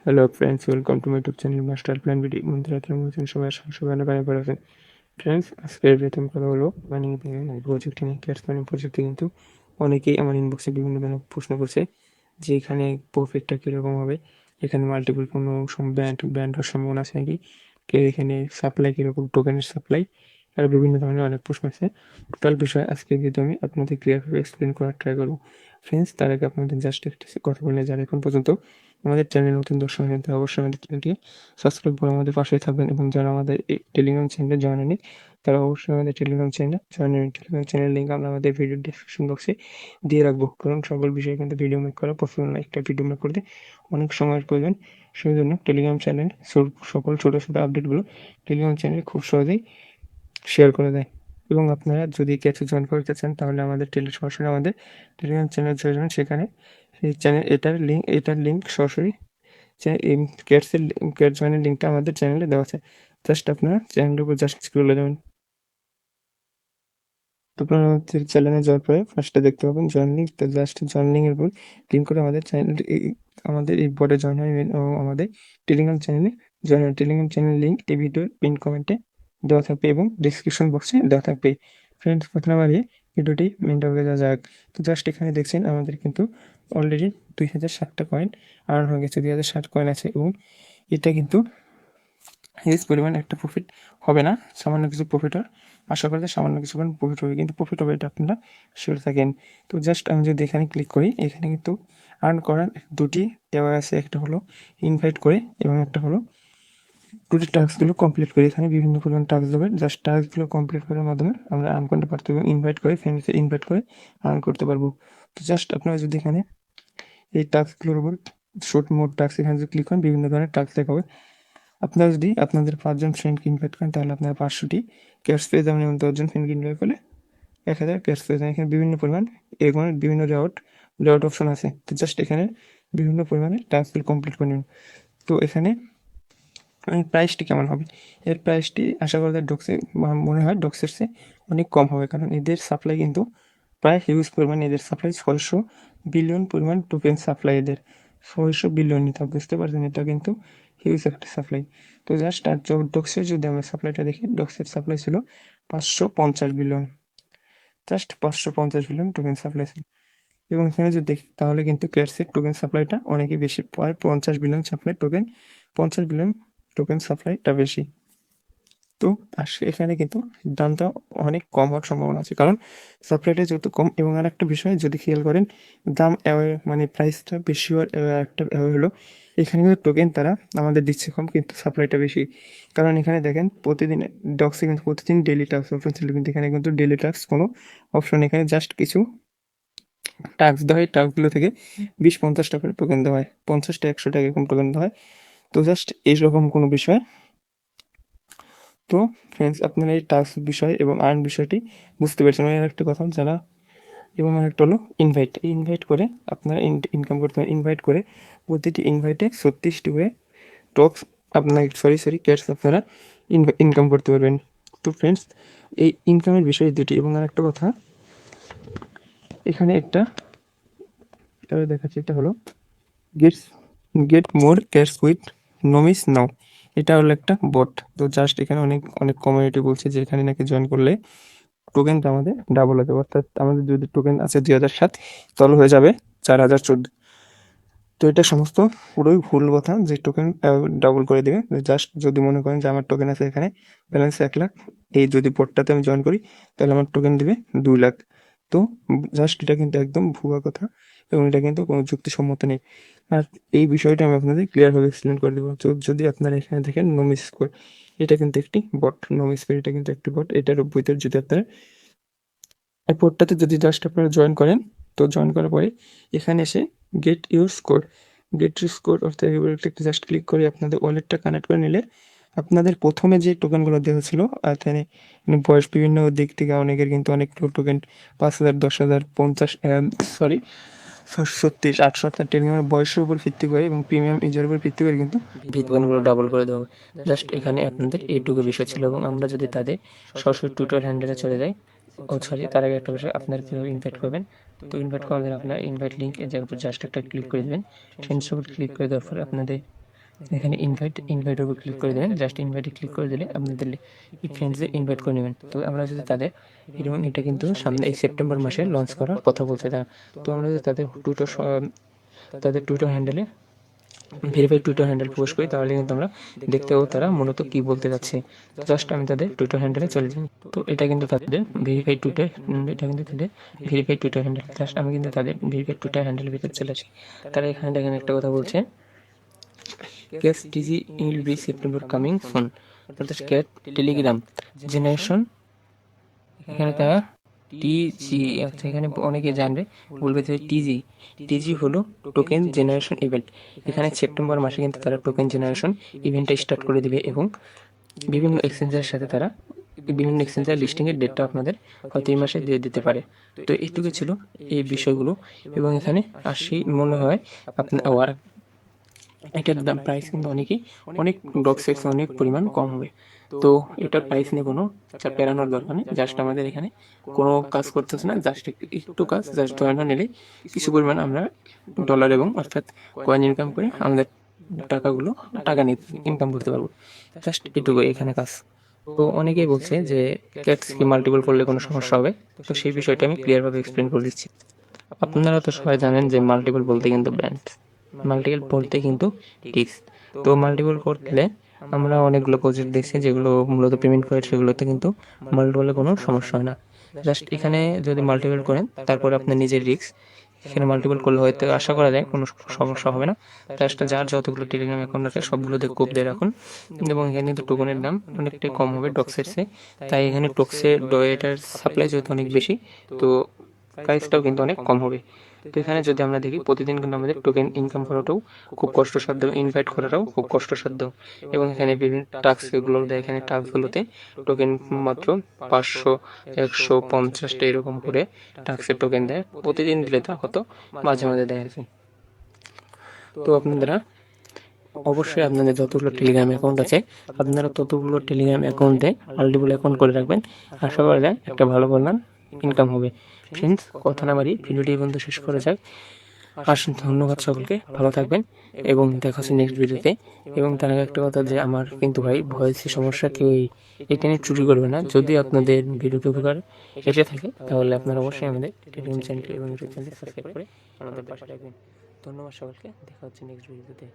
Hello friends, welcome to my YouTube channel master plan video. বন্ধুরা কেমন আছেন? সবাই অনেক অনেক ভালো আছেন। ফ্রেন্ডস, আজকের প্রথম কথা হলো প্রজেক্ট নিয়ে। ক্যাটস মাইনিং প্রজেক্টে কিন্তু অনেকেই আমার ইনবক্সে বিভিন্ন ধরনের প্রশ্ন করছে যে এখানে প্রফিটটা কীরকম হবে, এখানে মাল্টিপল কোনো ব্যান্ড হওয়ার সম্ভাবনা আছে নাকি, এখানে সাপ্লাই কীরকম, টোকেনের সাপ্লাই, আর বিভিন্ন ধরনের অনেক প্রশ্ন আছে। টোটাল বিষয় আজকে কিন্তু আমি আপনাদের ক্লিয়ারভাবে এক্সপ্লেন করার ট্রাই করবো। ফ্রেন্ডস, তার আগে আপনাদের জাস্ট একটা কথা বলে, যারা এখন পর্যন্ত আমাদের চ্যানেল নতুন দর্শক হয়ে থাকলে অবশ্যই আমাদের চ্যানেলটি সাবস্ক্রাইব করে আমাদের পাশেই থাকবেন, এবং যারা আমাদের এই টেলিগ্রাম চ্যানেলে জয়েন হয়নি তারা অবশ্যই আমাদের টেলিগ্রাম চ্যানেলের লিঙ্ক আমরা আমাদের ভিডিও ডিসক্রিপশন বক্সে দিয়ে রাখবো। কারণ সকল বিষয়ে কিন্তু ভিডিও মেক করা পসিবল না, একটা ভিডিও মেক করতে অনেক সময়ের প্রয়োজন। সেই জন্য টেলিগ্রাম চ্যানেল সকল ছোটো ছোটো আপডেটগুলো টেলিগ্রাম চ্যানেলে খুব সহজেই শেয়ার করে দেয়। এবং আপনারা যদি কিছু জয়েন করতে চান তাহলে সরাসরি আমাদের টেলিগ্রাম চ্যানেল চলে যাবেন। সেখানে সেই চ্যানেল এটার লিঙ্ক সরাসরি এই ক্যাট জয়েনের লিঙ্কটা আমাদের চ্যানেলে দেওয়া আছে। জাস্ট আপনারা চ্যানেলের উপর জাস্ট স্ক্রলে যাবেন। তো আপনারা আমাদের চ্যানেলে যাওয়ার পরে ফার্স্টে দেখতে পাবেন জয়েন লিঙ্ক। তো জাস্ট জয়েন লিঙ্কের উপর ক্লিক করে আমাদের চ্যানেল আমাদের এই বোর্ডে জয়েন হয়ে ও আমাদের টেলিগ্রাম চ্যানেলে জয়েন হয়। টেলিগ্রাম চ্যানেল লিঙ্ক এই ভিডিওর পিন কমেন্টে দেওয়া থাকবে এবং ডিসক্রিপশন বক্সে দেওয়া থাকবে। ফ্রেন্ডস, কথা না বাড়িয়ে ভিডিওটি মেন টপিকে যাওয়া যাক। তো জাস্ট এখানে দেখছেন আমাদের কিন্তু অলরেডি 2060টা কয়েন আর্ন হয়ে গেছে, 2060 কয়েন আছে, এবং এটা কিন্তু হিউজ পরিমাণ একটা প্রফিট হবে না, সামান্য কিছু প্রফিট হয়। আশা করা যায় সামান্য কিছু পরিমাণ প্রফিট হবে, কিন্তু প্রফিট হবে এটা আপনারা শিওর থাকেন। তো জাস্ট আমি যদি এখানে ক্লিক করি, এখানে কিন্তু আর্ন করার দুটি দেওয়া আছে, একটা হলো ইনভাইট করে এবং একটা হলো দুটি টাস্কগুলো কমপ্লিট করে। এখানে বিভিন্ন পরিমাণ টাস্ক দেবেন, জাস্ট টাস্কগুলো কমপ্লিট করার মাধ্যমে আমরা আর্ন করতে পারতে এবং ইনভাইট করে ফ্রেন্ডসে ইনভাইট করে আর্ন করতে পারবো। তো জাস্ট আপনারা যদি এখানে এই টাস্কগুলোর উপর শর্ট মোড টাস্ক এখানে যদি ক্লিক করেন, বিভিন্ন ধরনের টাস্ক দেখাবে। আপনারা যদি আপনাদের 5 জন ফ্রেন্ডকে ইনভাইট করেন তাহলে আপনারা 500টি ক্যাশ পেয়ে যাবেন, এবং 10 জন ফ্রেন্ডকে ইনভাইট করলে 1000 ক্যাশ পেয়ে যাবেন। এখানে বিভিন্ন পরিমাণ এরকম বিভিন্ন রেওয়ার্ড অপশন আছে। তো জাস্ট এখানে বিভিন্ন পরিমাণে টাস্কগুলো কমপ্লিট করে নিন। তো এখানে প্রাইসটি কেমন হবে, এর প্রাইসটি আশা করা যায় মনে হয় ডক্সের চেয়ে অনেক কম হবে, কারণ এদের সাপ্লাই কিন্তু প্রায় হিউজ পরিমাণ। এদের সাপ্লাই 600 বিলিয়ন পরিমাণ টোকেন সাপ্লাই, এদের 600 বিলিয়ন। তা বুঝতে পারছেন এটা কিন্তু হিউজ একটা সাপ্লাই। তো জাস্ট আর ডক্সের যদি আমরা সাপ্লাইটা দেখি, ডক্সের সাপ্লাই ছিল 550 billion, just 550 billion token supply ছিল। এবং এখানে যদি দেখি তাহলে কিন্তু ক্যাটসের টোকেন সাপ্লাইটা অনেকই বেশি, প্রায় 50 বিলিয়ন টোকেন সাপ্লাইটা বেশি। তো এখানে কিন্তু দামটা অনেক কম হওয়ার সম্ভাবনা আছে, কারণ সাপ্লাইটা যেহেতু কম। এবং আর একটা বিষয় যদি খেয়াল করেন, দাম মানে প্রাইসটা বেশি হওয়ার একটা হলো এখানে কিন্তু টোকেন তারা আমাদের দিচ্ছে কম, কিন্তু সাপ্লাইটা বেশি। কারণ এখানে দেখেন প্রতিদিন ডক্সে কিন্তু প্রতিদিন ডেলি টাস্ক অপশন ছিল, কিন্তু এখানে কিন্তু ডেলি টাস্ক কোনো অপশন, এখানে জাস্ট কিছু টাস্ক দেওয়া হয়। টাস্কগুলো থেকে 20-50 টাকার টোকেন দেওয়া হয়, 50 টা 100 টাকা এরকম টোকেন দেওয়া হয়। তো জাস্ট এইরকম কোনো বিষয়। তো ফ্রেন্ডস, আপনারা এই টাস্ক বিষয় এবং আর্ন বিষয়টি বুঝতে পেরেছেন। আর একটা কথা যারা, এবং আরেকটা হলো ইনভাইট করে আপনারা ইনকাম করতে পারেন। ইনভাইট করে প্রতিটি ইনভাইটে 36টি করে টক্স আপনার ক্যাটস আপনারা ইনকাম করতে পারবেন। তো ফ্রেন্ডস, এই ইনকামের বিষয় দুটি। এবং আরেকটা কথা, এখানে একটা দেখাচ্ছি, এটা হলো gates get more cash with Nomis now. এটা হলো একটা বট। তো জাস্ট এখানে অনেক অনেক কমিউনিটি বলছে যে এখানে নাকি জয়েন করলে টোকেনটা আমাদের ডাবল হতে, অর্থাৎ আমাদের যদি টোকেন আছে 2007, তাহলে হয়ে যাবে 4014। তো এটা সমস্ত পুরোই ভুল কথা যে টোকেন ডাবল করে দেবে। জাস্ট যদি মনে করেন যে আমার টোকেন আছে এখানে ব্যালেন্স 1 লাখ, এই যদি পটটাতে আমি জয়েন করি তাহলে আমার টোকেন দেবে 2 লাখ। তো জাস্ট এটা কিন্তু একদম ভুয়া কথা, এবং এটা কিন্তু কোনো যুক্তিসম্মত নেই। আর এই বিষয়টা আমি আপনাদের ক্লিয়ারভাবে এক্সপ্লেন করে দেবো। তো যদি আপনারা এখানে দেখেন নোমিস স্কোর, এটা কিন্তু একটি বট। নোমিস স্কোর এটা কিন্তু একটি বট। এটার ভিতরে যদি আপনারা এই পোর্টটাতে যদি জাস্ট আপনারা জয়েন করেন, তো জয়েন করার পরে এখানে এসে গেট ইউর স্কোর অর্থাৎ একটু জাস্ট ক্লিক করে আপনাদের ওয়ালেটটা কানেক্ট করে নিলে আপনাদের প্রথমে যে টোকেনগুলো দেওয়া ছিল, এখানে বয়স বিভিন্ন দিক থেকে অনেকের কিন্তু অনেক টোকেন 5,000, 10,000, 50, সরি 36, 800, অর্থাৎ টেলিগ্রামের বয়সের উপর ভিত্তি করে এবং প্রিমিয়াম ইউজারের উপর ভিত্তি করে কিন্তু টোকেনগুলো ডাবল করে দেওয়া হবে। জাস্ট এখানে আপনাদের এইটুকু বিষয় ছিল। এবং আমরা যদি তাদের সরাসরি টুইটার হ্যান্ডেলে চলে যাই, ও সরি, তার আগে একটা বিষয়, আপনারা কীভাবে ইনভাইট করবেন। তো ইনভাইট করার জন্য আপনার ইনভাইট লিঙ্ক এই জায়গার উপর জাস্ট একটা ক্লিক করে দেবেন। ফ্রেন্ডসের উপর ক্লিক করে দেওয়ার পরে আপনাদের এখানে ইনভাইটের উপর ক্লিক করে দেবেন। জাস্ট ইনভাইটে ক্লিক করে দিলে আপনাদের ফ্রেন্ডসদের ইনভাইট করে নেবেন। তো আমরা যদি তাদের এবং এটা কিন্তু সামনে এই সেপ্টেম্বর মাসে লঞ্চ করার কথা বলছে তারা। তো আমরা যদি তাদের টুইটার হ্যান্ডেলে ভেরিফাইড টুইটার হ্যান্ডেল পোস্ট করি, তাহলে কিন্তু আমরা দেখতে পাবো তারা মূলত কী বলতে যাচ্ছে। তো জাস্ট আমি তাদের টুইটার হ্যান্ডেলে চলে যাই। তো এটা কিন্তু তাদের ভেরিফাইড টুইটার, এটা কিন্তু তাদের ভেরিফাইড টুইটার হ্যান্ডেল। জাস্ট আমি কিন্তু তাদের ভেরিফাইড টুইটার হ্যান্ডেলের ভিতরে চলে আসি। তারা এখানে দেখেন একটা কথা বলছে, cash টিজি will be September coming soon, অর্থাৎ ক্যাট টেলিগ্রাম জেনারেশন। এখানে তারা টিজি, আচ্ছা এখানে অনেকে জানবে, বলবে যে টিজি হলো টোকেন জেনারেশন ইভেন্ট। এখানে সেপ্টেম্বর মাসে কিন্তু তারা টোকেন জেনারেশন ইভেন্টটা স্টার্ট করে দেবে এবং বিভিন্ন এক্সচেঞ্জের সাথে তারা বিভিন্ন এক্সচেঞ্জের লিস্টিংয়ের ডেটটা আপনাদের হয়তো এই মাসে দিয়ে দিতে পারে। তো এইটুকু ছিল এই বিষয়গুলো। এবং এখানে আসি মনে হয় আপনার এটার দাম প্রাইস কিন্তু অনেক ডক্সেক্স অনেক পরিমাণ কম হবে। তো এটার প্রাইস নিয়ে কোনো পেরানোর দরকার নেই। জাস্ট আমাদের এখানে কোনো কাজ করতেছে না, জাস্ট একটু কাজ, জাস্ট ধরে নিলেই কিছু পরিমাণ আমরা ডলার এবং অর্থাৎ কয়েন ইনকাম করে আমাদের টাকা ইনকাম করতে পারবো। জাস্ট এটুকু এখানে কাজ। তো অনেকেই বলছে যে ক্যাটসকে মাল্টিপল করলে কোনো সমস্যা হবে। তো সেই বিষয়টা আমি ক্লিয়ারভাবে এক্সপ্লেন করে দিচ্ছি। আপনারা তো সবাই জানেন যে মাল্টিপল বলতে কিন্তু ব্যান্ড, মাল্টিপল বলতে কিন্তু রিস্ক। তো মাল্টিপল করলে আমরা অনেকগুলো প্রজেক্ট দেখছি যেগুলো মূলত পেমেন্ট করে, সেগুলোতে কিন্তু মাল্টিপলে কোনো সমস্যা হয় না। জাস্ট এখানে যদি মাল্টিপল করেন তারপরে আপনার নিজের রিস্ক, এখানে মাল্টিপল করলে হয়তো আশা করা যায় কোনো সমস্যা হবে না। জাস্ট যার যতগুলো টেলিগ্রাম অ্যাকাউন্ট আছে সবগুলোতে কোপ দিয়ে রাখুন। এবং এখানে কিন্তু টোকনের দাম অনেকটাই কম হবে ডক্সের চেয়ে। তাই এখানে এটার সাপ্লাই যেহেতু অনেক বেশি, তো প্রাইসটাও কিন্তু অনেক কম হবে। তো এখানে যদি আমরা দেখি প্রতিদিন কিন্তু আমাদের টোকেন ইনকাম করাটাও খুব কষ্টসাধ্য, ইনভাইট করাটাও খুব কষ্টসাধ্য। এবং এখানে বিভিন্ন টাস্ক এগুলো দেয়, এখানে টাস্কগুলোতে টোকেন মাত্র 500, 150টা এরকম করে টাস্কের টোকেন দেয়। প্রতিদিন দিলে তা হতো, মাঝে মাঝে দেয় আর কি। তো আপনারা অবশ্যই আপনাদের যতগুলো টেলিগ্রাম অ্যাকাউন্ট আছে আপনারা ততগুলো টেলিগ্রাম অ্যাকাউন্টে মাল্টিপল অ্যাকাউন্ট করে রাখবেন। আশা করা যায় একটা ভালো পরিমাণ ইনকাম হবে। ফ্রেন্ডস, কথা না বাড়ি ভিডিওটি এই পর্যন্ত শেষ করা যাক। আসুন, ধন্যবাদ সকলকে, ভালো থাকবেন এবং দেখা হচ্ছে নেক্সট ভিডিওতে। এবং তার আগে একটা কথা, যে আমার কিন্তু ভাই ভয়েসের সমস্যা, কেউ এটা নিয়ে চুরি করবে না। যদি আপনাদের ভিডিওটি উপকার এসে থাকে তাহলে আপনারা অবশ্যই আমাদের টেলিগ্রাম চ্যানেল এবং ইউটিউব চ্যানেল সাবস্ক্রাইব করে আমাদের পাশে থাকবেন। ধন্যবাদ সকলকে, দেখা হচ্ছে নেক্সট ভিডিওতে।